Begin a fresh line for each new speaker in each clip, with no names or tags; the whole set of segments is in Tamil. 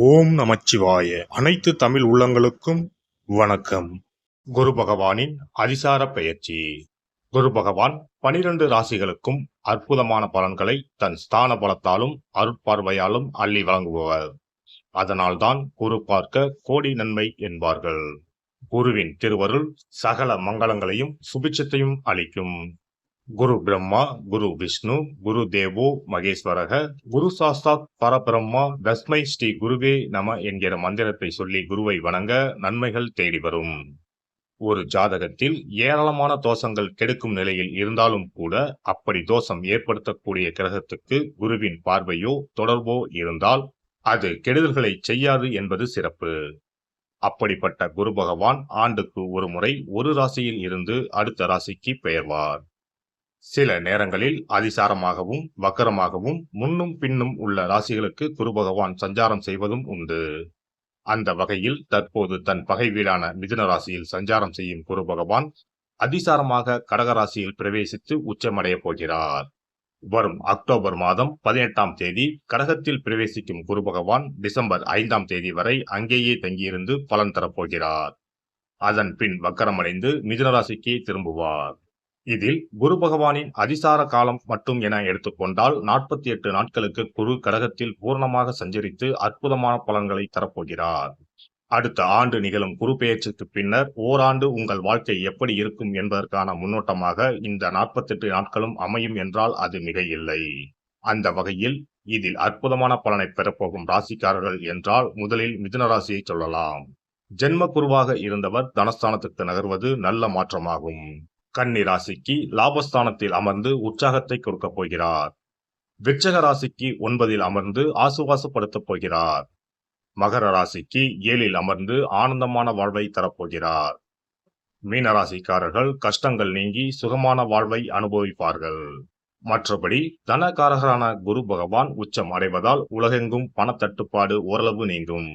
ஓம் நமச்சிவாய. அனைத்து தமிழ் உள்ளங்களுக்கும் வணக்கம். குரு பகவானின் அதிசார பெயர்ச்சி. குரு பகவான் 12 ராசிகளுக்கும் அற்புதமான பலன்களை தன் ஸ்தான பலத்தாலும் அருட்பார்வையாலும் அள்ளி வழங்குபவர். அதனால்தான் குரு பார்க்க கோடி நன்மை என்பார்கள். குருவின் திருவருள் சகல மங்களங்களையும் சுபிட்சத்தையும் அளிக்கும். குரு பிரம்மா, குரு விஷ்ணு, குரு தேவோ மகேஸ்வரக, குரு சாஸ்தாத் பரபிரம்மா, தஸ்மை ஸ்ரீ குருவே நம என்கிற மந்திரத்தை சொல்லி குருவை வணங்க நன்மைகள் தேடி வரும். ஒரு ஜாதகத்தில் ஏராளமான தோஷங்கள் கெடுக்கும் நிலையில் இருந்தாலும் கூட அப்படி தோஷம் ஏற்படுத்தக்கூடிய கிரகத்துக்கு குருவின் பார்வையோ தொடர்போ இருந்தால் அது கெடுதல்களை செய்யாது என்பது சிறப்பு. அப்படிப்பட்ட குரு பகவான் ஆண்டுக்கு ஒரு முறை ஒரு ராசியில் இருந்து அடுத்த ராசிக்கு பெயர்வார். சில நேரங்களில் அதிசாரமாகவும் வக்கரமாகவும் முன்னும் பின்னும் உள்ள ராசிகளுக்கு குரு பகவான் சஞ்சாரம் செய்வதும் உண்டு. அந்த வகையில் தற்போது தன் பகை வீடான மிதுன ராசியில் சஞ்சாரம் செய்யும் குரு பகவான் அதிசாரமாக கடகராசியில் பிரவேசித்து உச்சமடைய போகிறார். வரும் அக்டோபர் மாதம் 18ஆம் தேதி கடகத்தில் பிரவேசிக்கும் குரு பகவான் டிசம்பர் 5ஆம் தேதி வரை அங்கேயே தங்கியிருந்து பலன் தரப்போகிறார். அதன் பின் வக்கரமடைந்து மிதுன ராசிக்கு திரும்புவார். இதில் குரு பகவானின் அதிசார காலம் மட்டும் என எடுத்துக்கொண்டால் 48 நாட்களுக்கு குரு கடகத்தில் பூர்ணமாக சஞ்சரித்து அற்புதமான பலன்களை தரப்போகிறார். அடுத்த ஆண்டு நிகழும் குரு பெயர்ச்சிக்கு பின்னர் ஓராண்டு உங்கள் வாழ்க்கை எப்படி இருக்கும் என்பதற்கான முன்னோட்டமாக இந்த 48 நாட்களும் அமையும் என்றால் அது மிக இல்லை. அந்த வகையில் இதில் அற்புதமான பலனை பெறப்போகும் ராசிக்காரர்கள் என்றால் முதலில் மிதுன ராசியை சொல்லலாம். ஜென்ம குருவாக இருந்தவர் தனஸ்தானத்துக்கு நகர்வது நல்ல மாற்றமாகும். கன்னி ராசிக்கு லாபஸ்தானத்தில் அமர்ந்து உற்சாகத்தை கொடுக்க போகிறார். விருச்சக ராசிக்கு 9இல் அமர்ந்து ஆசுவாசப்படுத்தப் போகிறார். மகர ராசிக்கு 7இல் அமர்ந்து ஆனந்தமான வாழ்வை தரப்போகிறார். மீனராசிக்காரர்கள் கஷ்டங்கள் நீங்கி சுகமான வாழ்வை அனுபவிப்பார்கள். மற்றபடி தனகாரகரான குரு பகவான் உச்சம் அடைவதால் உலகெங்கும் பணத்தட்டுப்பாடு ஓரளவு நீங்கும்.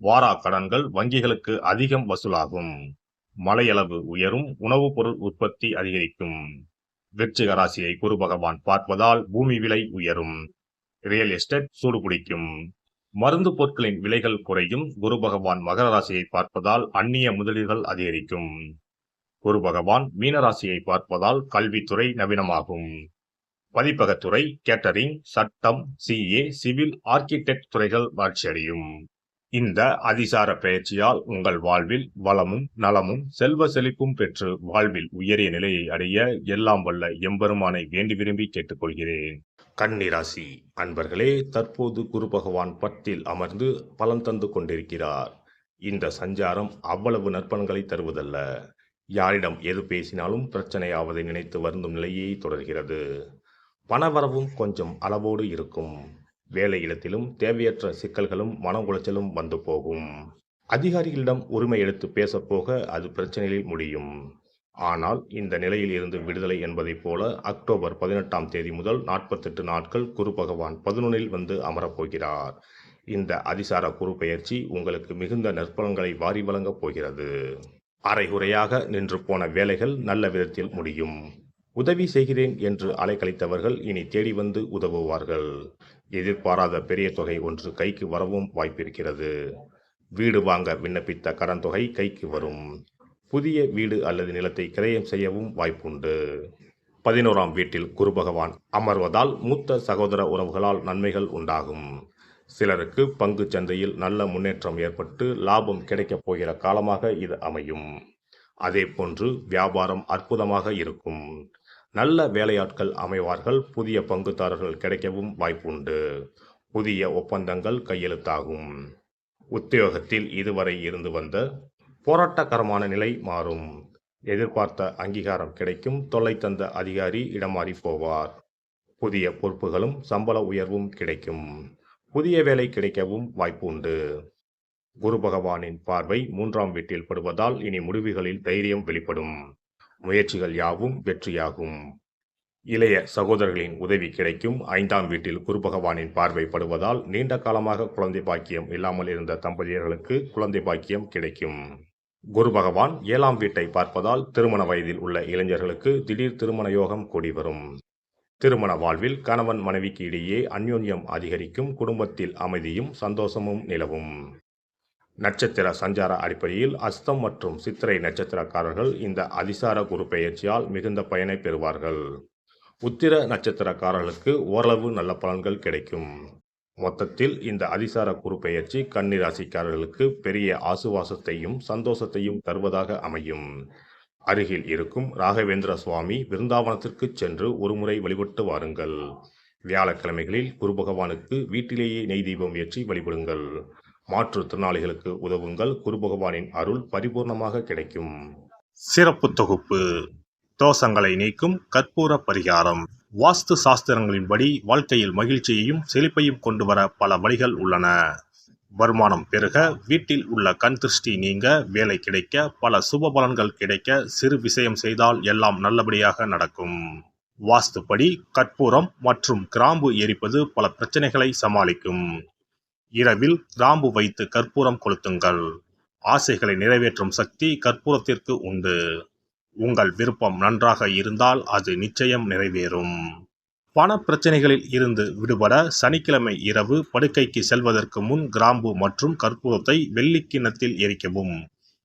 வாரா கடன்கள் வங்கிகளுக்கு அதிகம் வசூலாகும். மழையளவு உயரும். உணவுப் பொருள் உற்பத்தி அதிகரிக்கும். விருச்சிக ராசியை குரு பகவான் பார்ப்பதால் பூமி விலை உயரும். ரியல் எஸ்டேட் சூடுபிடிக்கும். மருந்து பொருட்களின் விலைகள் குறையும். குரு பகவான் மகர ராசியை பார்ப்பதால் அந்நிய முதலீடுகள் அதிகரிக்கும். குரு பகவான் மீனராசியை பார்ப்பதால் கல்வித்துறை நவீனமாகும். பதிப்பகத்துறை, கேட்டரிங், சட்டம், சிஏ, சிவில், ஆர்கிடெக்ட் துறைகள் வளர்ச்சியடையும். இந்த அதிசார பெயர்ச்சியால் உங்கள் வாழ்வில் வளமும் நலமும் செல்வ செழிப்பும் பெற்று வாழ்வில் உயரிய நிலையை அடைய எல்லாம் வல்ல எம்பெருமானை வேண்டி விரும்பி கேட்டுக்கொள்கிறேன். கன்னி ராசி அன்பர்களே, தற்போது குரு பகவான் 10இல் அமர்ந்து பலன் தந்து கொண்டிருக்கிறார். இந்த சஞ்சாரம் அவ்வளவு நற்பலன்களை தருவதல்ல. யாரிடம் எது பேசினாலும் பிரச்சனையாவதை நினைத்து வருந்தும் நிலையே தொடர்கிறது. பணவரவும் கொஞ்சம் அளவோடு இருக்கும். வேலையிடத்திலும் தேவையற்ற சிக்கல்களும் மன உளைச்சலும் வந்து போகும். அதிகாரிகளிடம் உரிமை எடுத்து பேசப்போக அது பிரச்சனையில் முடியும். ஆனால் இந்த நிலையில் இருந்து விடுதலை என்பதைப் போல அக்டோபர் 18ஆம் தேதி முதல் 48 நாட்கள் குரு பகவான் 11இல் வந்து அமரப்போகிறார். இந்த அதிசார குரு பெயர்ச்சி உங்களுக்கு மிகுந்த நற்பலன்களை வாரி வழங்கப் போகிறது. அரைகுறையாக நின்று போன வேலைகள் நல்ல விதத்தில் முடியும். உதவி செய்கிறேன் என்று அலைக்கழித்தவர்கள் இனி தேடி வந்து உதவுவார்கள். எதிர்பாராத பெரிய தொகை ஒன்று கைக்கு வரவும் வாய்ப்பிருக்கிறது. வீடு வாங்க விண்ணப்பித்த கடன் தொகை கைக்கு வரும். புதிய வீடு அல்லது நிலத்தை கிரயம் செய்யவும் வாய்ப்புண்டு. 11ஆம் வீட்டில் குரு பகவான் அமர்வதால் மூத்த சகோதர உறவுகளால் நன்மைகள் உண்டாகும். சிலருக்கு பங்கு சந்தையில் நல்ல முன்னேற்றம் ஏற்பட்டு லாபம் கிடைக்கப் போகிற காலமாக இது அமையும். அதே போன்று வியாபாரம் அற்புதமாக இருக்கும். நல்ல வேலையாட்கள் அமைவார்கள். புதிய பங்குதாரர்கள் கிடைக்கவும் வாய்ப்புண்டு. புதிய ஒப்பந்தங்கள் கையெழுத்தாகும். உத்தியோகத்தில் இதுவரை இருந்து வந்த போராட்டகரமான நிலை மாறும். எதிர்பார்த்த அங்கீகாரம் கிடைக்கும். தொல்லை தந்த அதிகாரி இடமாறி போவார். புதிய பொறுப்புகளும் சம்பள உயர்வும் கிடைக்கும். புதிய வேலை கிடைக்கவும் வாய்ப்புண்டு. குரு பகவானின் பார்வை 3ஆம் வீட்டில் படுவதால் இனி முடிவுகளில் தைரியம் வெளிப்படும். முயற்சிகள் யாவும் வெற்றியாகும். இளைய சகோதரர்களின் உதவி கிடைக்கும். 5ஆம் வீட்டில் குரு பகவானின் பார்வை படுவதால் நீண்ட காலமாக குழந்தை பாக்கியம் இல்லாமல் இருந்த தம்பதியர்களுக்கு குழந்தை பாக்கியம் கிடைக்கும். குரு பகவான் 7ஆம் வீட்டை பார்ப்பதால் திருமண வயதில் உள்ள இளைஞர்களுக்கு திடீர் திருமண யோகம் கூடி வரும். திருமண வாழ்வில் கணவன் மனைவிக்கு இடையே அந்யோன்யம் அதிகரிக்கும், குடும்பத்தில் அமைதியும் சந்தோஷமும் நிலவும். நட்சத்திர சஞ்சார அடிப்படையில் அஸ்தம் மற்றும் சித்திரை நட்சத்திரக்காரர்கள் இந்த அதிசார குரு பெயர்ச்சியால் மிகுந்த பயனை பெறுவார்கள். உத்திர நட்சத்திரக்காரர்களுக்கு ஓரளவு நல்ல பலன்கள் கிடைக்கும். மொத்தத்தில் இந்த அதிசார குரு பெயர்ச்சி கன்னி ராசிக்காரர்களுக்கு பெரிய ஆசுவாசத்தையும் சந்தோஷத்தையும் தருவதாக அமையும். அருகில் இருக்கும் ராகவேந்திர சுவாமி விருந்தாவனத்திற்கு சென்று ஒருமுறை வழிபட்டு வாருங்கள். வியாழக்கிழமைகளில் குரு பகவானுக்கு வீட்டிலேயே நெய் தீபம் ஏற்றி வழிபடுங்கள். மாற்றுத்திறனாளிகளுக்கு உதவுங்கள். குரு பகவானின் அருள் பரிபூர்ணமாக கிடைக்கும். சிறப்பு தொகுப்பு: தோஷங்களை நீக்கும் கற்பூர பரிகாரம். வாஸ்து சாஸ்திரங்களின்படி வாழ்க்கையில் மகிழ்ச்சியையும் செழிப்பையும் கொண்டு வர பல வழிகள் உள்ளன. வருமானம் பெருக, வீட்டில் உள்ள கண் திருஷ்டி நீங்க, வேலை கிடைக்க, பல சுப பலன்கள் கிடைக்க, சிறு விஷயம் செய்தால் எல்லாம் நல்லபடியாக நடக்கும். வாஸ்துப்படி கற்பூரம் மற்றும் கிராம்பு எரிப்பது பல பிரச்சனைகளை சமாளிக்கும். இரவில் கிராம்பு வைத்து கற்பூரம் கொளுத்துங்கள். ஆசைகளை நிறைவேற்றும் சக்தி கற்பூரத்திற்கு உண்டு. உங்கள் விருப்பம் நன்றாக இருந்தால் அது நிச்சயம் நிறைவேறும். பண பிரச்சனைகளில் இருந்து விடுபட சனிக்கிழமை இரவு படுக்கைக்கு செல்வதற்கு முன் கிராம்பு மற்றும் கற்பூரத்தை வெள்ளிக் கிண்ணத்தில் எரிக்கவும்.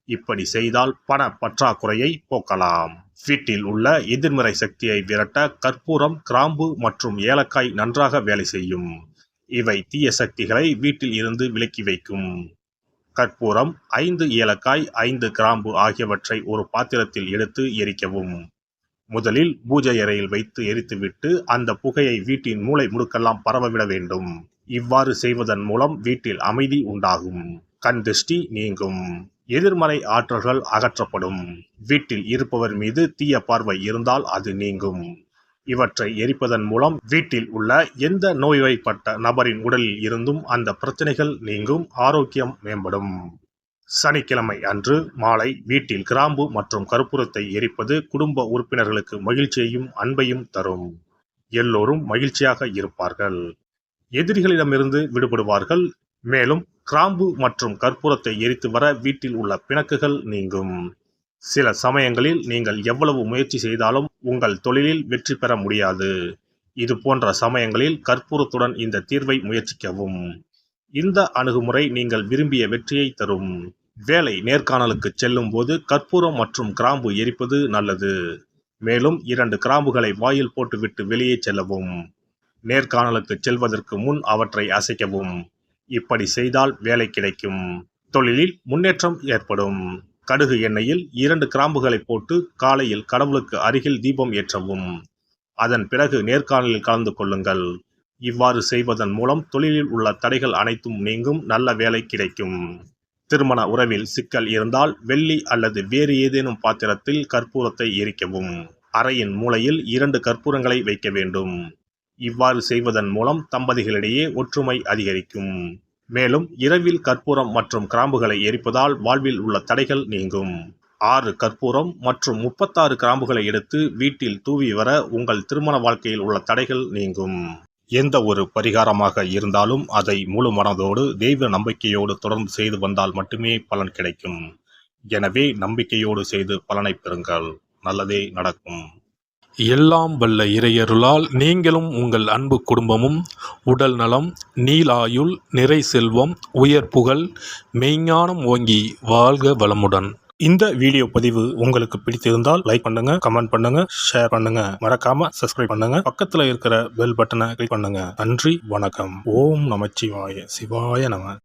இப்படி செய்தால் பண பற்றாக்குறையை போக்கலாம். வீட்டில் உள்ள எதிர்மறை சக்தியை விரட்ட கற்பூரம், கிராம்பு மற்றும் ஏலக்காய் நன்றாக வேலை செய்யும். இவை தீய சக்திகளை வீட்டில் இருந்து விலக்கி வைக்கும். கற்பூரம், 5 ஏலக்காய், 5 கிராம்பு ஆகியவற்றை ஒரு பாத்திரத்தில் எடுத்து எரிக்கவும். முதலில் பூஜை அறையில் வைத்து எரித்துவிட்டு அந்த புகையை வீட்டின் மூலை முடுக்கெல்லாம் பரவவிட வேண்டும். இவ்வாறு செய்வதன் மூலம் வீட்டில் அமைதி உண்டாகும், கண் திருஷ்டி நீங்கும், எதிர்மறை ஆற்றல்கள் அகற்றப்படும். வீட்டில் இருப்பவர் மீது தீய பார்வை இருந்தால் அது நீங்கும். இவற்றை எரிப்பதன் மூலம் வீட்டில் உள்ள எந்த நோய்வாய்ப்பட்ட நபரின் உடலில் இருந்தும் அந்த பிரச்சனைகள் நீங்கும், ஆரோக்கியம் மேம்படும். சனிக்கிழமை அன்று மாலை வீட்டில் கிராம்பு மற்றும் கற்பூரத்தை எரிப்பது குடும்ப உறுப்பினர்களுக்கு மகிழ்ச்சியையும் அன்பையும் தரும். எல்லோரும் மகிழ்ச்சியாக இருப்பார்கள், எதிரிகளிடமிருந்து விடுபடுவார்கள். மேலும் கிராம்பு மற்றும் கற்பூரத்தை எரித்து வர வீட்டில் உள்ள பிணக்குகள் நீங்கும். சில சமயங்களில் நீங்கள் எவ்வளவு முயற்சி செய்தாலும் உங்கள் தொழிலில் வெற்றி பெற முடியாது. இது போன்ற சமயங்களில் கற்பூரத்துடன் இந்த தீர்வை முயற்சிக்கவும். இந்த அணுகுமுறை நீங்கள் விரும்பிய வெற்றியை தரும். வேலை நேர்காணலுக்கு செல்லும் போது கற்பூரம் மற்றும் கிராம்பு எரிப்பது நல்லது. மேலும் 2 கிராம்புகளை வாயில் போட்டுவிட்டு வெளியே செல்லவும். நேர்காணலுக்கு செல்வதற்கு முன் அவற்றை அசைக்கவும். இப்படி செய்தால் வேலை கிடைக்கும், தொழிலில் முன்னேற்றம் ஏற்படும். கடுகு எண்ணெயில் 2 கிராம்புகளை போட்டு காலையில் கடவுளுக்கு அருகில் தீபம் ஏற்றவும். அதன் பிறகு நேர்காணலில் கலந்து கொள்ளுங்கள். இவ்வாறு செய்வதன் மூலம் தொழிலில் உள்ள தடைகள் அனைத்தும் நீங்கும், நல்ல வேலை கிடைக்கும். திருமண உறவில் சிக்கல் இருந்தால் வெள்ளி அல்லது வேறு ஏதேனும் பாத்திரத்தில் கற்பூரத்தை எரிக்கவும். அறையின் மூலையில் 2 கற்பூரங்களை வைக்க வேண்டும். இவ்வாறு செய்வதன் மூலம் தம்பதிகளிடையே ஒற்றுமை அதிகரிக்கும். மேலும் இரவில் கற்பூரம் மற்றும் கிராம்புகளை எரிப்பதால் வாழ்வில் உள்ள தடைகள் நீங்கும். 6 கற்பூரம் மற்றும் 36 கிராம்புகளை எடுத்து வீட்டில் தூவி வர உங்கள் திருமண வாழ்க்கையில் உள்ள தடைகள் நீங்கும். எந்த ஒரு பரிகாரமாக இருந்தாலும் அதை முழு மனதோடு தெய்வ நம்பிக்கையோடு தொடர்ந்து செய்து வந்தால் மட்டுமே பலன் கிடைக்கும். எனவே நம்பிக்கையோடு செய்து பலனை பெறுங்கள், நல்லதே நடக்கும்.
எல்லாம் வல்ல இறையருளால் நீங்களும் உங்கள் அன்பு குடும்பமும் உடல் நலம், நீலாயுள், நிறை செல்வம், உயர் புகழ், மெய்ஞானம் ஓங்கி வாழ்க வளமுடன்.
இந்த வீடியோ பதிவு உங்களுக்கு பிடித்திருந்தால் லைக் பண்ணுங்க, கமெண்ட் பண்ணுங்க, ஷேர் பண்ணுங்க, மறக்காம சப்ஸ்கிரைப் பண்ணுங்க, பக்கத்துல இருக்கிற பெல் பட்டனை கிளிக் பண்ணுங்க. நன்றி, வணக்கம். ஓம் நமச்சிவாய, சிவாய நம.